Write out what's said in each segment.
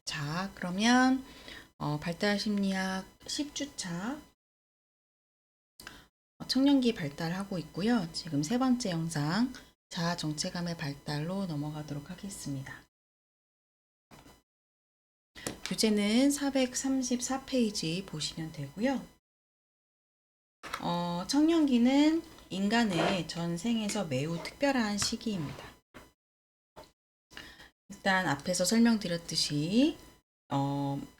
자, 그러면 발달 심리학 10주차 청년기 발달하고 있고요. 지금 세 번째 영상 자아 정체감의 발달로 넘어가도록 하겠습니다. 교재는 434페이지 보시면 되고요. 청년기는 인간의 전생에서 매우 특별한 시기입니다. 일단 앞에서 설명드렸듯이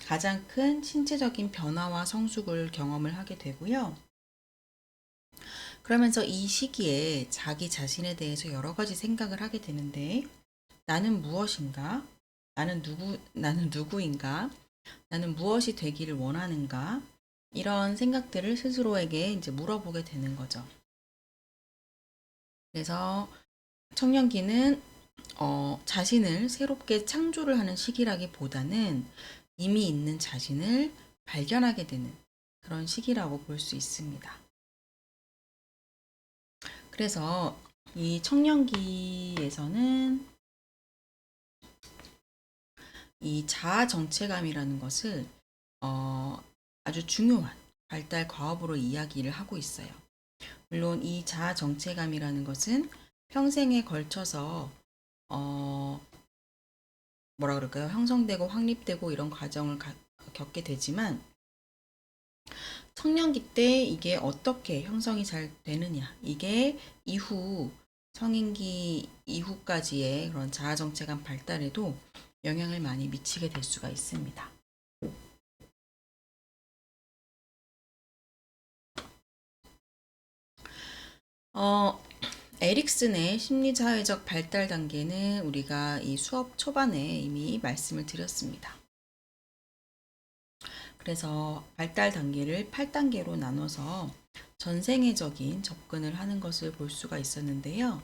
가장 큰 신체적인 변화와 성숙을 경험을 하게 되고요. 그러면서 이 시기에 자기 자신에 대해서 여러 가지 생각을 하게 되는데, 나는 무엇인가? 나는 누구인가? 나는 무엇이 되기를 원하는가? 이런 생각들을 스스로에게 이제 물어보게 되는 거죠. 그래서 청년기는 자신을 새롭게 창조를 하는 시기라기보다는 이미 있는 자신을 발견하게 되는 그런 시기라고 볼 수 있습니다. 그래서 이 청년기에서는 이 자아 정체감이라는 것을 아주 중요한 발달 과업으로 이야기를 하고 있어요. 물론 이 자아 정체감이라는 것은 평생에 걸쳐서 뭐라 그럴까요? 형성되고 확립되고 이런 과정을 겪게 되지만, 청년기 때 이게 어떻게 형성이 잘 되느냐, 이게 이후 성인기 이후까지의 그런 자아 정체감 발달에도 영향을 많이 미치게 될 수가 있습니다. 어, 에릭슨의 심리사회적 발달 단계는 우리가 이 수업 초반에 이미 말씀을 드렸습니다. 그래서 발달 단계를 8단계로 나눠서 전생애적인 접근을 하는 것을 볼 수가 있었는데요.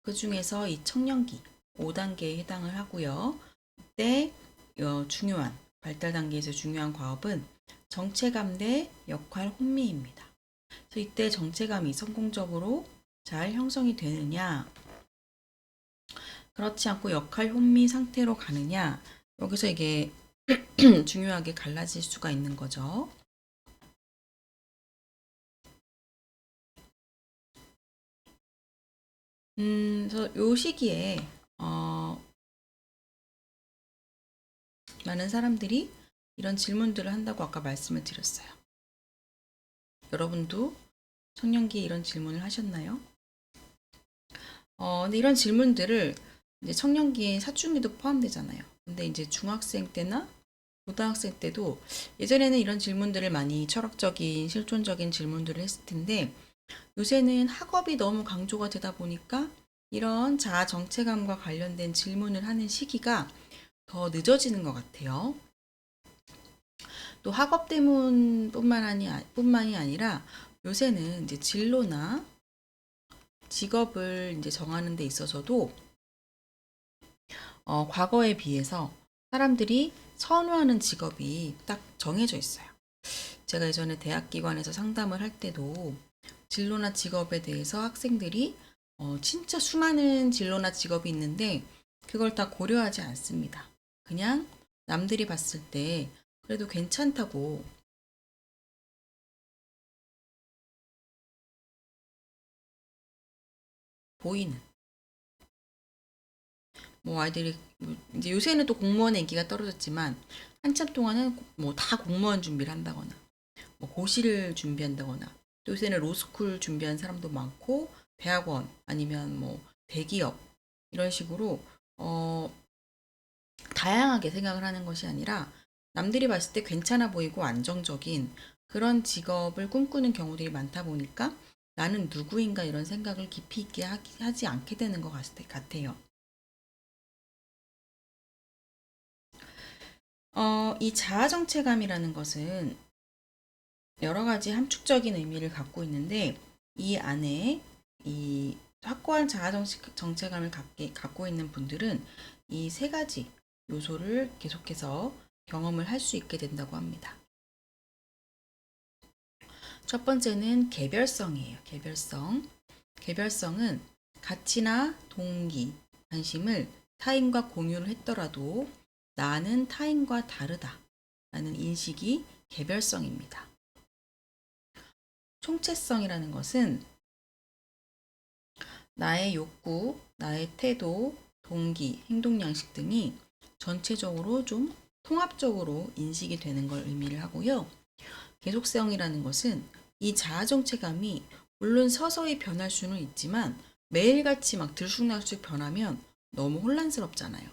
그 중에서 이 청년기 5단계에 해당을 하고요. 이때 중요한 발달 단계에서 중요한 과업은 정체감 대 역할 혼미입니다. 그래서 이때 정체감이 성공적으로 잘 형성이 되느냐, 그렇지 않고 역할 혼미 상태로 가느냐, 여기서 이게 중요하게 갈라질 수가 있는 거죠. 그래서 요 시기에 많은 사람들이 이런 질문들을 한다고 아까 말씀을 드렸어요. 여러분도 청년기에 이런 질문을 하셨나요? 근데 이런 질문들을 이제 청년기에 사춘기도 포함되잖아요. 근데 이제 중학생 때나 고등학생 때도 예전에는 이런 질문들을 많이 철학적인, 실존적인 질문들을 했을 텐데, 요새는 학업이 너무 강조가 되다 보니까 이런 자아 정체감과 관련된 질문을 하는 시기가 더 늦어지는 것 같아요. 또 학업 뿐만이 아니라 요새는 이제 진로나 직업을 이제 정하는 데 있어서도 과거에 비해서 사람들이 선호하는 직업이 딱 정해져 있어요. 제가 예전에 대학기관에서 상담을 할 때도 진로나 직업에 대해서 학생들이 진짜 수많은 진로나 직업이 있는데 그걸 다 고려하지 않습니다. 그냥 남들이 봤을 때 그래도 괜찮다고 보이는, 뭐 아이들이 이제 요새는 또 공무원의 인기가 떨어졌지만 한참 동안은 뭐 다 공무원 준비를 한다거나 뭐 고시를 준비한다거나, 또 요새는 로스쿨 준비한 사람도 많고 대학원 아니면 뭐 대기업 이런 식으로 어 다양하게 생각을 하는 것이 아니라 남들이 봤을 때 괜찮아 보이고 안정적인 그런 직업을 꿈꾸는 경우들이 많다 보니까 나는 누구인가 이런 생각을 깊이 있게 하지 않게 되는 것 같아요. 이 자아정체감이라는 것은 여러 가지 함축적인 의미를 갖고 있는데, 이 안에 이 확고한 자아정체감을 갖고 있는 분들은 이 세 가지 요소를 계속해서 경험을 할 수 있게 된다고 합니다. 첫 번째는 개별성이에요. 개별성. 개별성은 가치나 동기, 관심을 타인과 공유를 했더라도 나는 타인과 다르다 라는 인식이 개별성입니다. 총체성이라는 것은 나의 욕구, 나의 태도, 동기, 행동 양식 등이 전체적으로 좀 통합적으로 인식이 되는 걸 의미를 하고요. 계속성이라는 것은 이 자아 정체감이 물론 서서히 변할 수는 있지만 매일같이 막 들쑥날쑥 변하면 너무 혼란스럽잖아요.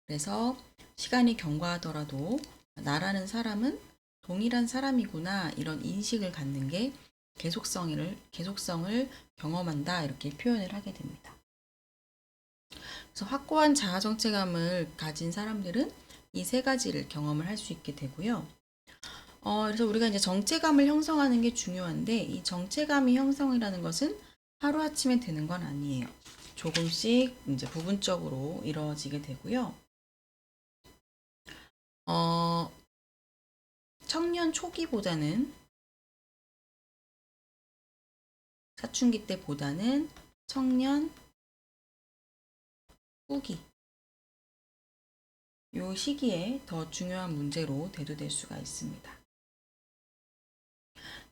그래서 시간이 경과하더라도 나라는 사람은 동일한 사람이구나 이런 인식을 갖는 게 계속성을 경험한다 이렇게 표현을 하게 됩니다. 그래서 확고한 자아 정체감을 가진 사람들은 이 세 가지를 경험을 할 수 있게 되고요. 그래서 우리가 이제 정체감을 형성하는 게 중요한데 이 정체감이 형성이라는 것은 하루아침에 되는 건 아니에요. 조금씩 이제 부분적으로 이루어지게 되고요. 어, 청년 초기보다는 사춘기 때보다는 청년 후기 요 시기에 더 중요한 문제로 대두될 수가 있습니다.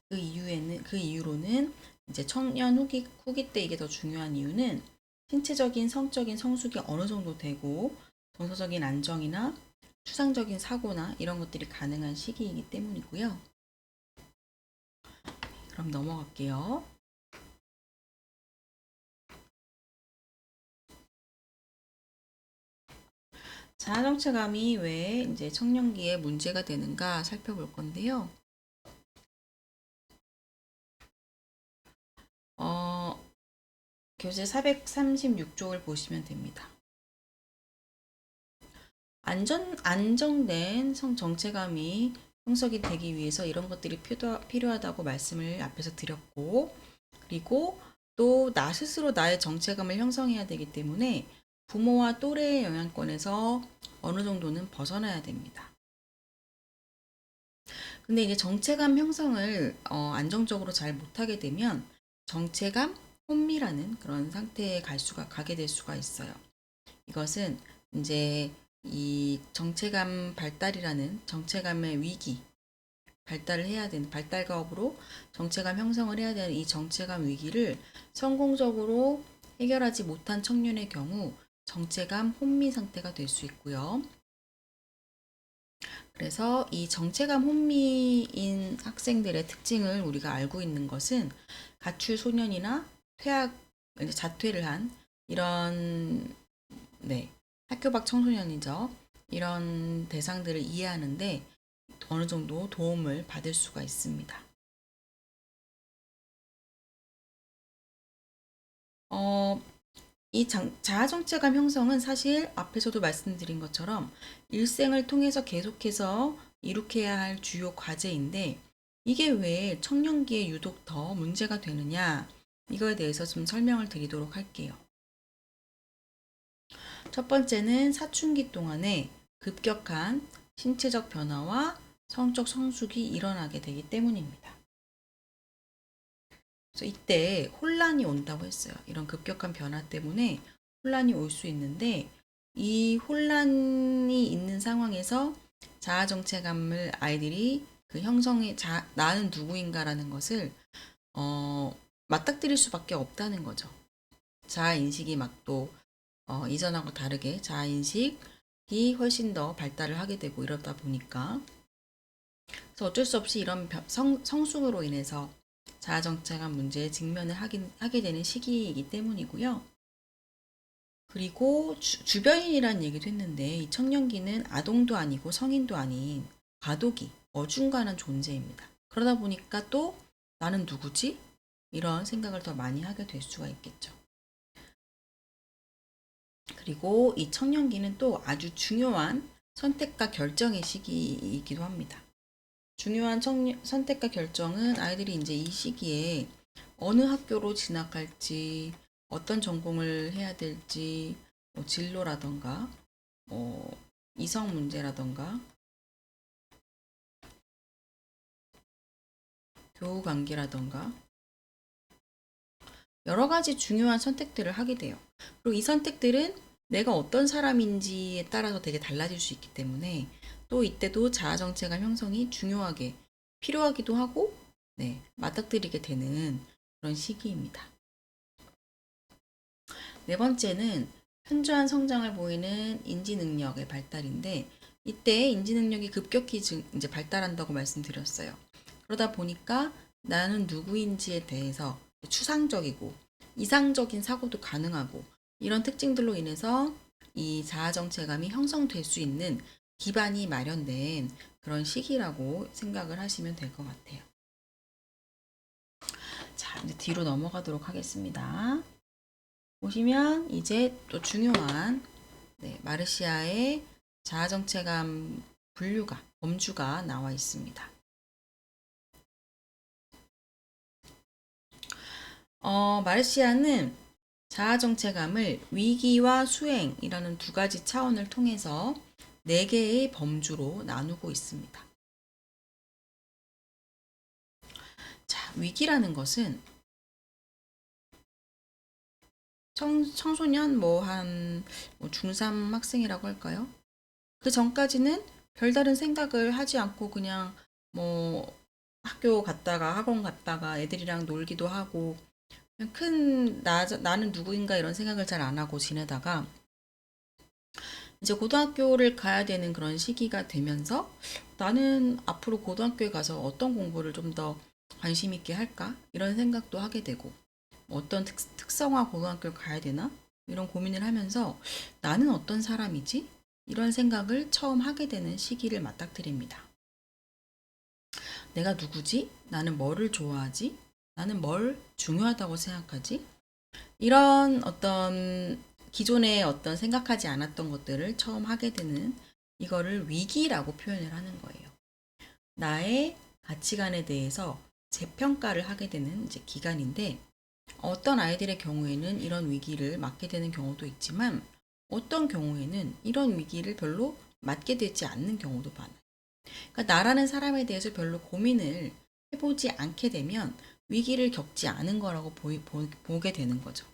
그 이유로는 이제 청년 후기 때 이게 더 중요한 이유는 신체적인 성적인 성숙이 어느 정도 되고 정서적인 안정이나 추상적인 사고나 이런 것들이 가능한 시기이기 때문이고요. 그럼 넘어갈게요. 자아 정체감이 왜 이제 청년기에 문제가 되는가 살펴볼 건데요. 교재 436쪽을 보시면 됩니다. 안정된 정체감이 형성이 되기 위해서 이런 것들이 필요하다고 말씀을 앞에서 드렸고, 그리고 또 나 스스로 나의 정체감을 형성해야 되기 때문에 부모와 또래의 영향권에서 어느 정도는 벗어나야 됩니다. 근데 이제 정체감 형성을 안정적으로 잘 못하게 되면 정체감 혼미라는 그런 상태에 가게 될 수가 있어요. 이것은 이제 이 정체감 발달이라는 정체감의 위기 발달을 해야 되는 발달가업으로 정체감 형성을 해야 되는 이 정체감 위기를 성공적으로 해결하지 못한 청년의 경우 정체감 혼미 상태가 될 수 있고요. 그래서 이 정체감 혼미인 학생들의 특징을 우리가 알고 있는 것은 가출 소년이나 자퇴를 한 이런 학교 밖 청소년이죠. 이런 대상들을 이해하는데 어느 정도 도움을 받을 수가 있습니다. 이 자아 정체감 형성은 사실 앞에서도 말씀드린 것처럼 일생을 통해서 계속해서 이룩해야 할 주요 과제인데 이게 왜 청년기에 유독 더 문제가 되느냐 이거에 대해서 좀 설명을 드리도록 할게요. 첫 번째는 사춘기 동안에 급격한 신체적 변화와 성적 성숙이 일어나게 되기 때문입니다. 그래서 이때 혼란이 온다고 했어요. 이런 급격한 변화 때문에 혼란이 올 수 있는데 이 혼란이 있는 상황에서 자아 정체감을 아이들이 그 형성의 나는 누구인가라는 것을 맞닥뜨릴 수밖에 없다는 거죠. 자아 인식이 막 또 이전하고 다르게 자아 인식이 훨씬 더 발달을 하게 되고 이러다 보니까 그래서 어쩔 수 없이 이런 성숙으로 인해서 자아 정체감 문제에 직면을 하게 되는 시기이기 때문이고요. 그리고 주변인이라는 얘기도 했는데 이 청년기는 아동도 아니고 성인도 아닌 과도기, 어중간한 존재입니다. 그러다 보니까 또 나는 누구지? 이런 생각을 더 많이 하게 될 수가 있겠죠. 그리고 이 청년기는 또 아주 중요한 선택과 결정의 시기이기도 합니다. 중요한 선택과 결정은 아이들이 이제 이 시기에 어느 학교로 진학할지, 어떤 전공을 해야 될지, 뭐 진로라던가, 이성 문제라던가, 교우 관계라던가, 여러 가지 중요한 선택들을 하게 돼요. 그리고 이 선택들은 내가 어떤 사람인지에 따라서 되게 달라질 수 있기 때문에 또 이때도 자아정체감 형성이 중요하게 필요하기도 하고 네, 맞닥뜨리게 되는 그런 시기입니다. 네 번째는 현저한 성장을 보이는 인지 능력의 발달인데 이때 인지 능력이 급격히 이제 발달한다고 말씀드렸어요. 그러다 보니까 나는 누구인지에 대해서 추상적이고 이상적인 사고도 가능하고 이런 특징들로 인해서 이 자아정체감이 형성될 수 있는 기반이 마련된 그런 시기라고 생각을 하시면 될 것 같아요. 자, 이제 뒤로 넘어가도록 하겠습니다. 보시면 이제 또 중요한 네, 마르시아의 자아정체감 분류가, 범주가 나와 있습니다. 마르시아는 자아정체감을 위기와 수행이라는 두 가지 차원을 통해서 네 개의 범주로 나누고 있습니다. 자, 위기라는 것은 청소년 한 중3 학생이라고 할까요? 그 전까지는 별다른 생각을 하지 않고 그냥 뭐 학교 갔다가 학원 갔다가 애들이랑 놀기도 하고 그냥 나는 누구인가 이런 생각을 잘 안 하고 지내다가 이제 고등학교를 가야 되는 그런 시기가 되면서 나는 앞으로 고등학교에 가서 어떤 공부를 좀 더 관심 있게 할까? 이런 생각도 하게 되고 어떤 특성화 고등학교를 가야 되나? 이런 고민을 하면서 나는 어떤 사람이지? 이런 생각을 처음 하게 되는 시기를 맞닥뜨립니다. 내가 누구지? 나는 뭐를 좋아하지? 나는 뭘 중요하다고 생각하지? 이런 어떤 기존에 어떤 생각하지 않았던 것들을 처음 하게 되는 이거를 위기라고 표현을 하는 거예요. 나의 가치관에 대해서 재평가를 하게 되는 이제 기간인데 어떤 아이들의 경우에는 이런 위기를 맞게 되는 경우도 있지만 어떤 경우에는 이런 위기를 별로 맞게 되지 않는 경우도 많아요. 그러니까 나라는 사람에 대해서 별로 고민을 해보지 않게 되면 위기를 겪지 않은 거라고 보게 되는 거죠.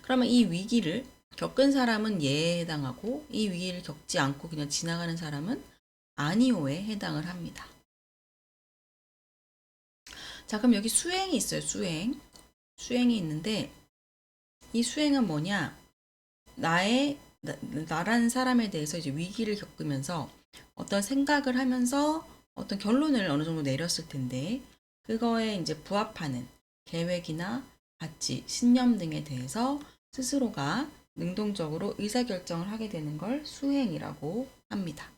그러면 이 위기를 겪은 사람은 예에 해당하고 이 위기를 겪지 않고 그냥 지나가는 사람은 아니오에 해당을 합니다. 자, 그럼 여기 수행이 있어요. 수행이 있는데 이 수행은 뭐냐? 나라는 사람에 대해서 이제 위기를 겪으면서 어떤 생각을 하면서 어떤 결론을 어느 정도 내렸을 텐데 그거에 이제 부합하는 계획이나 가치, 신념 등에 대해서 스스로가 능동적으로 의사결정을 하게 되는 걸 수행이라고 합니다.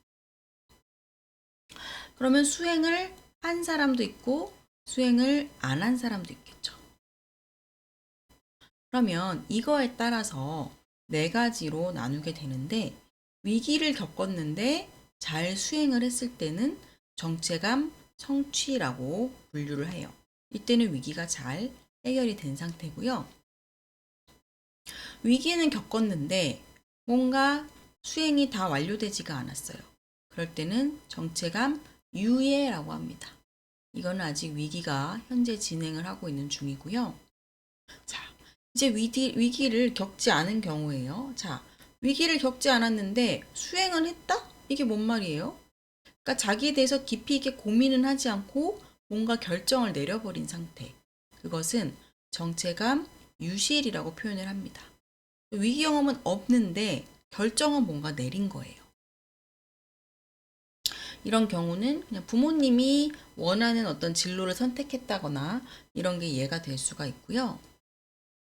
그러면 수행을 한 사람도 있고 수행을 안 한 사람도 있겠죠. 그러면 이거에 따라서 네 가지로 나누게 되는데 위기를 겪었는데 잘 수행을 했을 때는 정체감 성취라고 분류를 해요. 이때는 위기가 잘 해결이 된 상태고요. 위기는 겪었는데 뭔가 수행이 다 완료되지가 않았어요. 그럴 때는 정체감 유예라고 합니다. 이거는 아직 위기가 현재 진행을 하고 있는 중이고요. 자, 이제 위기를 겪지 않은 경우에요. 자, 위기를 겪지 않았는데 수행은 했다? 이게 뭔 말이에요? 그러니까 자기에 대해서 깊이 있게 고민은 하지 않고 뭔가 결정을 내려버린 상태. 그것은 정체감 유실이라고 표현을 합니다. 위기 경험은 없는데 결정은 뭔가 내린 거예요. 이런 경우는 그냥 부모님이 원하는 어떤 진로를 선택했다거나 이런 게 이해가 될 수가 있고요.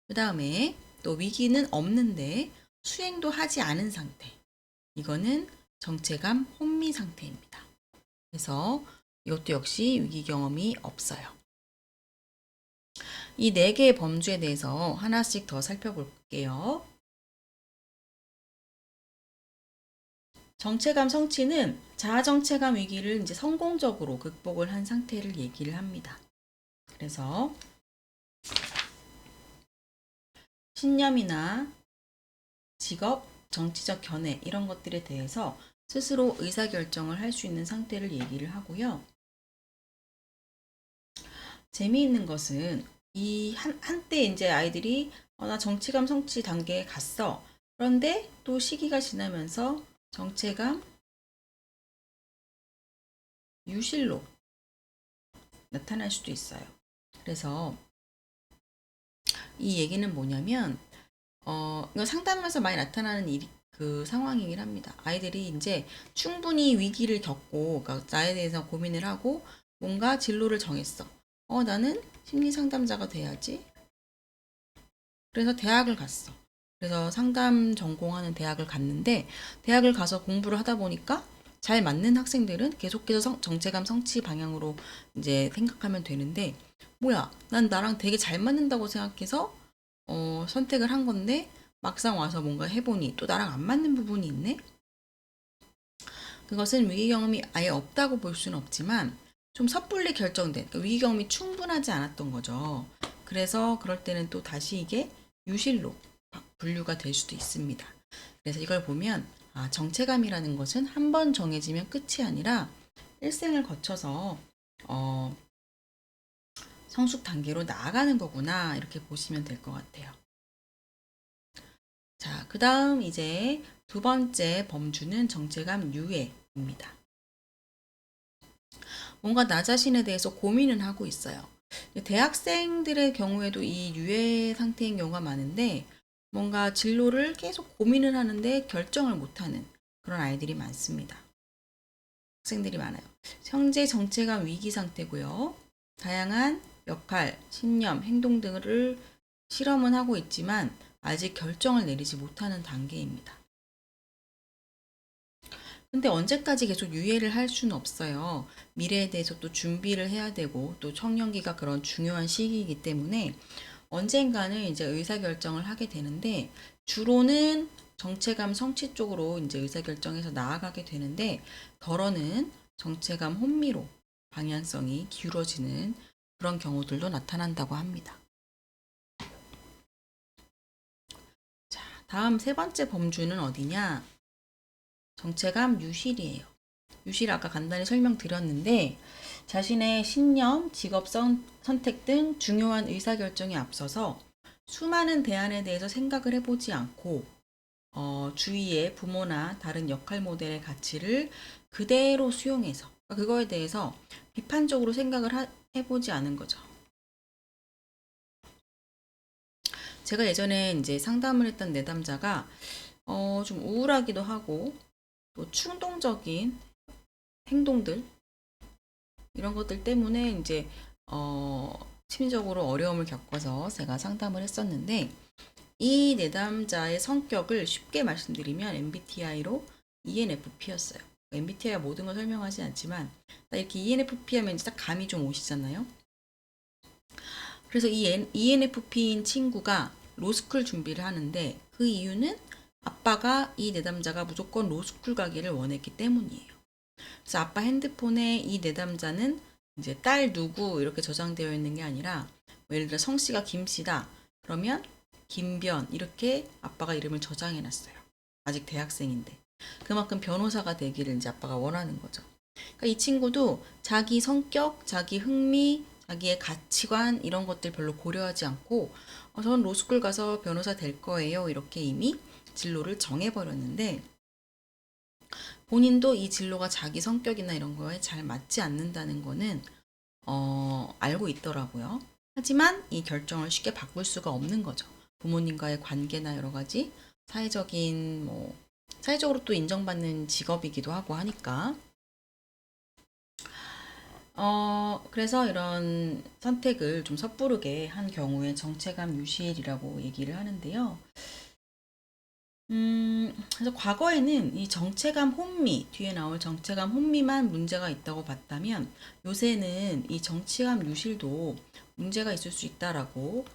그 다음에 또 위기는 없는데 수행도 하지 않은 상태. 이거는 정체감 혼미 상태입니다. 그래서 이것도 역시 위기 경험이 없어요. 이 네 개의 범주에 대해서 하나씩 더 살펴볼게요. 정체감 성취는 자아정체감 위기를 이제 성공적으로 극복을 한 상태를 얘기를 합니다. 그래서 신념이나 직업, 정치적 견해 이런 것들에 대해서 스스로 의사결정을 할 수 있는 상태를 얘기를 하고요. 재미있는 것은 이 한때 이제 아이들이 나 정치감 성취 단계에 갔어. 그런데 또 시기가 지나면서 정체감, 유실로 나타날 수도 있어요. 그래서 이 얘기는 뭐냐면, 이거 상담하면서 많이 나타나는 그 상황이긴 합니다. 아이들이 이제 충분히 위기를 겪고, 그러니까 나에 대해서 고민을 하고, 뭔가 진로를 정했어. 나는 심리 상담자가 돼야지. 그래서 대학을 갔어. 그래서 상담 전공하는 대학을 갔는데, 대학을 가서 공부를 하다 보니까 잘 맞는 학생들은 계속해서 정체감 성취 방향으로 이제 생각하면 되는데, 뭐야, 난 나랑 되게 잘 맞는다고 생각해서 선택을 한 건데, 막상 와서 뭔가 해보니 또 나랑 안 맞는 부분이 있네? 그것은 위기 경험이 아예 없다고 볼 수는 없지만, 좀 섣불리 결정된, 그러니까 위기 경험이 충분하지 않았던 거죠. 그래서 그럴 때는 또 다시 이게 유실로 분류가 될 수도 있습니다. 그래서 이걸 보면, 정체감이라는 것은 한 번 정해지면 끝이 아니라 일생을 거쳐서 성숙 단계로 나아가는 거구나, 이렇게 보시면 될 것 같아요. 자, 그 다음 이제 두 번째 범주는 정체감 유예입니다. 뭔가 나 자신에 대해서 고민을 하고 있어요. 대학생들의 경우에도 이 유예 상태인 경우가 많은데, 뭔가 진로를 계속 고민을 하는데 결정을 못하는 그런 아이들이 많습니다. 학생들이 많아요. 현재 정체감 위기 상태고요. 다양한 역할, 신념, 행동 등을 실험은 하고 있지만 아직 결정을 내리지 못하는 단계입니다. 근데 언제까지 계속 유예를 할 수는 없어요. 미래에 대해서 또 준비를 해야 되고, 또 청년기가 그런 중요한 시기이기 때문에 언젠가는 이제 의사결정을 하게 되는데, 주로는 정체감 성취 쪽으로 이제 의사결정해서 나아가게 되는데, 덜어는 정체감 혼미로 방향성이 기울어지는 그런 경우들도 나타난다고 합니다. 자, 다음 세 번째 범주는 어디냐? 정체감 유실이에요. 유실 아까 간단히 설명드렸는데, 자신의 신념, 직업 선택 등 중요한 의사결정에 앞서서 수많은 대안에 대해서 생각을 해보지 않고, 주위의 부모나 다른 역할 모델의 가치를 그대로 수용해서, 그러니까 그거에 대해서 비판적으로 생각을 해보지 않은 거죠. 제가 예전에 이제 상담을 했던 내담자가 좀 우울하기도 하고, 또 충동적인 행동들, 이런 것들 때문에 이제 심리적으로 어려움을 겪어서 제가 상담을 했었는데, 이 내담자의 성격을 쉽게 말씀드리면 MBTI로 ENFP였어요. MBTI가 모든 걸 설명하지 않지만 딱 이렇게 ENFP 하면 딱 감이 좀 오시잖아요. 그래서 이 ENFP인 친구가 로스쿨 준비를 하는데, 그 이유는 아빠가 이 내담자가 무조건 로스쿨 가기를 원했기 때문이에요. 그래서 아빠 핸드폰에 이 내담자는 이제 딸 누구 이렇게 저장되어 있는 게 아니라, 뭐 예를 들어 성씨가 김씨다 그러면 김변 이렇게 아빠가 이름을 저장해 놨어요. 아직 대학생인데. 그만큼 변호사가 되기를 이제 아빠가 원하는 거죠. 그러니까 이 친구도 자기 성격, 자기 흥미, 자기의 가치관 이런 것들 별로 고려하지 않고, 전 로스쿨 가서 변호사 될 거예요, 이렇게 이미 진로를 정해버렸는데, 본인도 이 진로가 자기 성격이나 이런 거에 잘 맞지 않는다는 거는 알고 있더라고요. 하지만 이 결정을 쉽게 바꿀 수가 없는 거죠. 부모님과의 관계나 여러 가지 사회적인 사회적으로 또 인정받는 직업이기도 하고 하니까. 그래서 이런 선택을 좀 섣부르게 한 경우에 정체감 유실이라고 얘기를 하는데요. 그래서 과거에는 이 정체감 혼미, 뒤에 나올 정체감 혼미만 문제가 있다고 봤다면, 요새는 이 정체감 유실도 문제가 있을 수 있다라고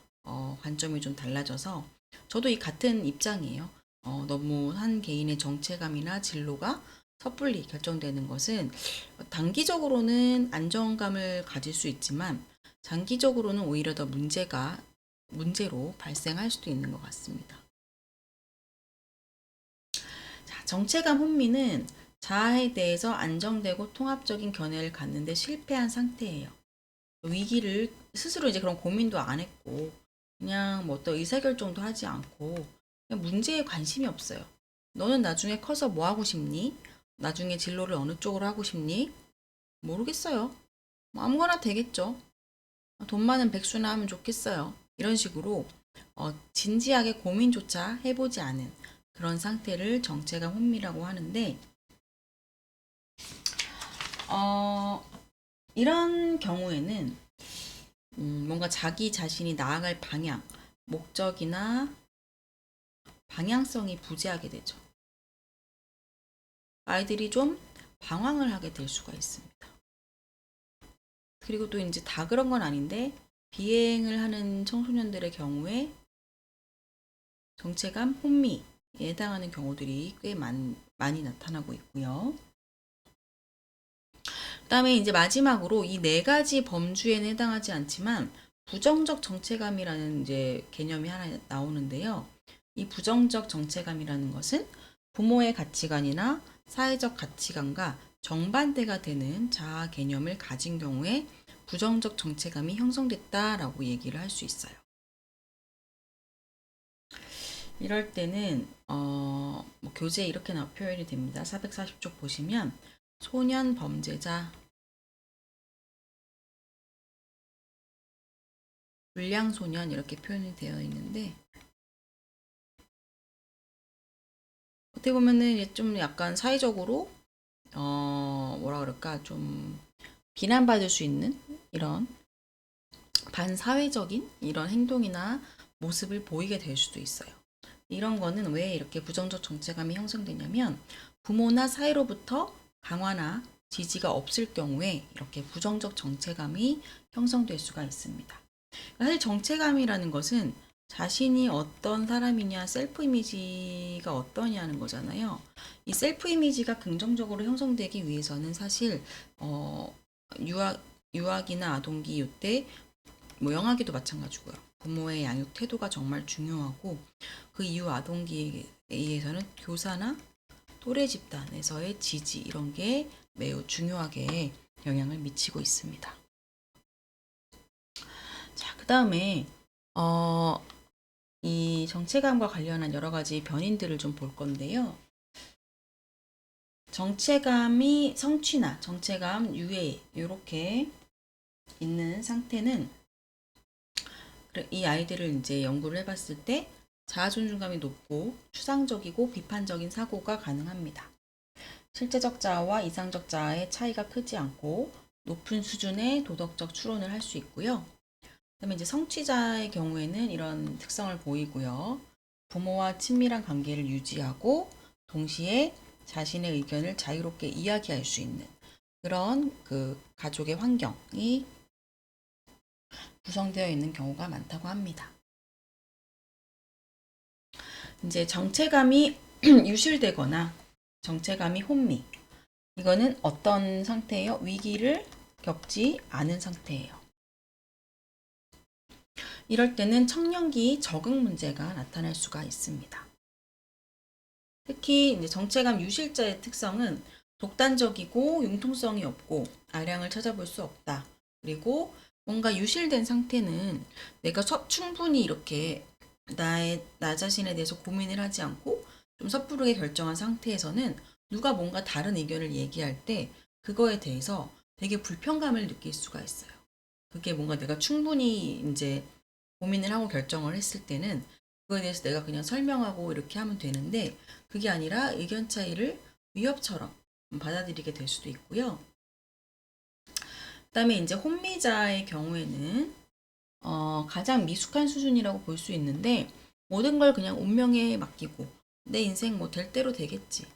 관점이 좀 달라져서, 저도 이 같은 입장이에요. 너무 한 개인의 정체감이나 진로가 섣불리 결정되는 것은 단기적으로는 안정감을 가질 수 있지만, 장기적으로는 오히려 더 문제로 발생할 수도 있는 것 같습니다. 정체감 혼미는 자아에 대해서 안정되고 통합적인 견해를 갖는데 실패한 상태예요. 위기를 스스로 이제 그런 고민도 안 했고, 그냥 뭐 어떤 의사결정도 하지 않고, 그냥 문제에 관심이 없어요. 너는 나중에 커서 뭐 하고 싶니? 나중에 진로를 어느 쪽으로 하고 싶니? 모르겠어요. 뭐 아무거나 되겠죠. 돈 많은 백수나 하면 좋겠어요. 이런 식으로 진지하게 고민조차 해보지 않은 그런 상태를 정체감 혼미라고 하는데, 이런 경우에는 뭔가 자기 자신이 나아갈 방향, 목적이나 방향성이 부재하게 되죠. 아이들이 좀 방황을 하게 될 수가 있습니다. 그리고 또 이제 다 그런 건 아닌데, 비행을 하는 청소년들의 경우에 정체감 혼미에 해당하는 경우들이 꽤 많이 나타나고 있고요. 그다음에 이제 마지막으로 이 네 가지 범주에는 해당하지 않지만 부정적 정체감이라는 이제 개념이 하나 나오는데요. 이 부정적 정체감이라는 것은 부모의 가치관이나 사회적 가치관과 정반대가 되는 자아 개념을 가진 경우에 부정적 정체감이 형성됐다라고 얘기를 할 수 있어요. 이럴 때는 뭐 교재에 이렇게 표현이 됩니다. 440쪽 보시면 소년 범죄자, 불량소년 이렇게 표현이 되어 있는데, 어떻게 보면은 좀 약간 사회적으로 뭐라 그럴까, 좀 비난받을 수 있는 이런 반사회적인 이런 행동이나 모습을 보이게 될 수도 있어요. 이런 거는 왜 이렇게 부정적 정체감이 형성되냐면 부모나 사회로부터 강화나 지지가 없을 경우에 이렇게 부정적 정체감이 형성될 수가 있습니다. 사실 정체감이라는 것은 자신이 어떤 사람이냐, 셀프 이미지가 어떠냐는 거잖아요. 이 셀프 이미지가 긍정적으로 형성되기 위해서는 사실 유아기나 아동기 이때 뭐 영아기도 마찬가지고요. 부모의 양육 태도가 정말 중요하고, 그 이후 아동기에서는 교사나 또래 집단에서의 지지 이런 게 매우 중요하게 영향을 미치고 있습니다. 자, 그 다음에 이 정체감과 관련한 여러 가지 변인들을 좀 볼 건데요. 정체감이 성취나 정체감 유예 이렇게 있는 상태는 이 아이들을 이제 연구를 해봤을 때 자아 존중감이 높고 추상적이고 비판적인 사고가 가능합니다. 실제적 자아와 이상적 자아의 차이가 크지 않고 높은 수준의 도덕적 추론을 할 수 있고요. 그다음에 이제 성취자의 경우에는 이런 특성을 보이고요. 부모와 친밀한 관계를 유지하고 동시에 자신의 의견을 자유롭게 이야기할 수 있는 그런 그 가족의 환경이 구성되어 있는 경우가 많다고 합니다. 이제 정체감이 유실되거나 정체감이 혼미. 이거는 어떤 상태예요? 위기를 겪지 않은 상태예요. 이럴 때는 청년기 적응 문제가 나타날 수가 있습니다. 특히 이제 정체감 유실자의 특성은 독단적이고 융통성이 없고 아량을 찾아볼 수 없다. 그리고 뭔가 유실된 상태는 내가 충분히 이렇게 나 자신에 대해서 고민을 하지 않고 좀 섣부르게 결정한 상태에서는 누가 뭔가 다른 의견을 얘기할 때 그거에 대해서 되게 불편감을 느낄 수가 있어요. 그게 뭔가 내가 충분히 이제 고민을 하고 결정을 했을 때는 그거에 대해서 내가 그냥 설명하고 이렇게 하면 되는데, 그게 아니라 의견 차이를 위협처럼 받아들이게 될 수도 있고요. 그다음에 이제 혼미자의 경우에는 가장 미숙한 수준이라고 볼 수 있는데, 모든 걸 그냥 운명에 맡기고 내 인생 뭐 될 대로 되겠지,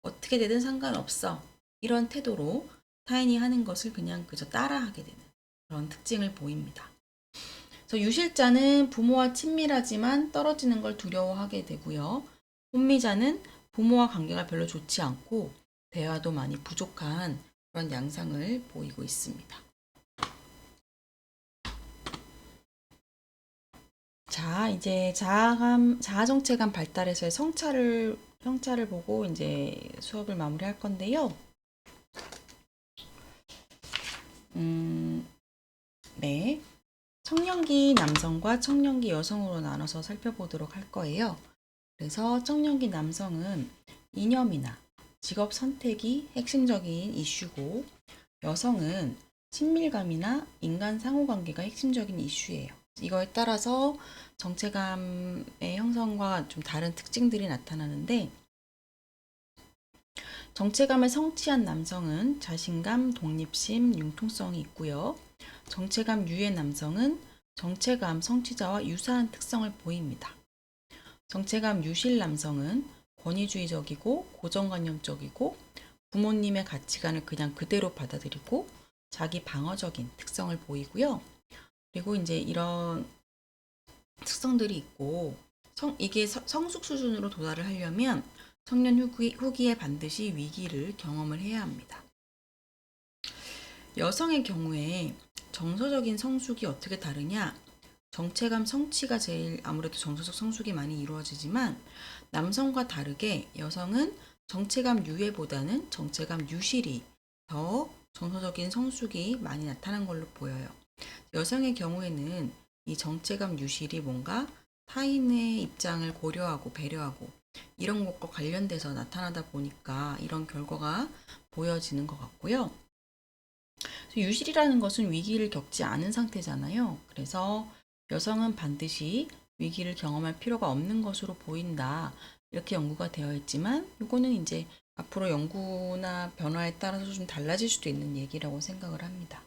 어떻게 되든 상관없어, 이런 태도로 타인이 하는 것을 그냥 그저 따라하게 되는 그런 특징을 보입니다. 그래서 유실자는 부모와 친밀하지만 떨어지는 걸 두려워하게 되고요. 혼미자는 부모와 관계가 별로 좋지 않고 대화도 많이 부족한 그런 양상을 보이고 있습니다. 자, 이제 자아정체감 발달에서의 형차를 보고 이제 수업을 마무리할 건데요. 네. 청년기 남성과 청년기 여성으로 나눠서 살펴보도록 할 거예요. 그래서 청년기 남성은 이념이나 직업 선택이 핵심적인 이슈고 여성은 친밀감이나 인간 상호관계가 핵심적인 이슈예요. 이거에 따라서 정체감의 형성과 좀 다른 특징들이 나타나는데 정체감을 성취한 남성은 자신감, 독립심, 융통성이 있고요. 정체감 유의 남성은 정체감 성취자와 유사한 특성을 보입니다. 정체감 유실 남성은 권위주의적이고 고정관념적이고 부모님의 가치관을 그냥 그대로 받아들이고 자기 방어적인 특성을 보이고요. 그리고 이제 이런 특성들이 있고 이게 성숙 수준으로 도달을 하려면 청년 후기에 반드시 위기를 경험을 해야 합니다. 여성의 경우에 정서적인 성숙이 어떻게 다르냐? 정체감 성취가 제일 아무래도 정서적 성숙이 많이 이루어지지만 남성과 다르게 여성은 정체감 유예보다는 정체감 유실이 더 정서적인 성숙이 많이 나타난 걸로 보여요. 여성의 경우에는 이 정체감 유실이 뭔가 타인의 입장을 고려하고 배려하고 이런 것과 관련돼서 나타나다 보니까 이런 결과가 보여지는 것 같고요. 유실이라는 것은 위기를 겪지 않은 상태잖아요. 그래서 여성은 반드시 위기를 경험할 필요가 없는 것으로 보인다. 이렇게 연구가 되어 있지만 이거는 이제 앞으로 연구나 변화에 따라서 좀 달라질 수도 있는 얘기라고 생각을 합니다.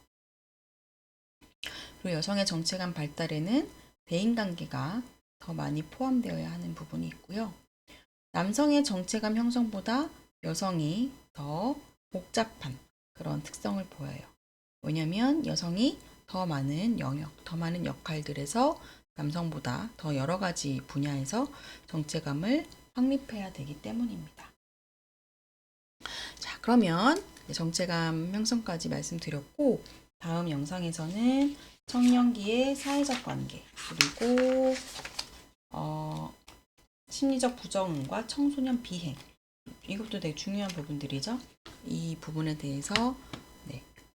그리고 여성의 정체감 발달에는 대인관계가 더 많이 포함되어야 하는 부분이 있고요. 남성의 정체감 형성보다 여성이 더 복잡한 그런 특성을 보여요. 왜냐하면 여성이 더 많은 영역, 더 많은 역할들에서 남성보다 더 여러 가지 분야에서 정체감을 확립해야 되기 때문입니다. 자, 그러면 정체감 형성까지 말씀드렸고 다음 영상에서는 청년기의 사회적 관계 그리고 심리적 부정과 청소년 비행 이것도 되게 중요한 부분들이죠. 이 부분에 대해서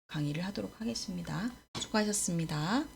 강의를 하도록 하겠습니다. 수고하셨습니다.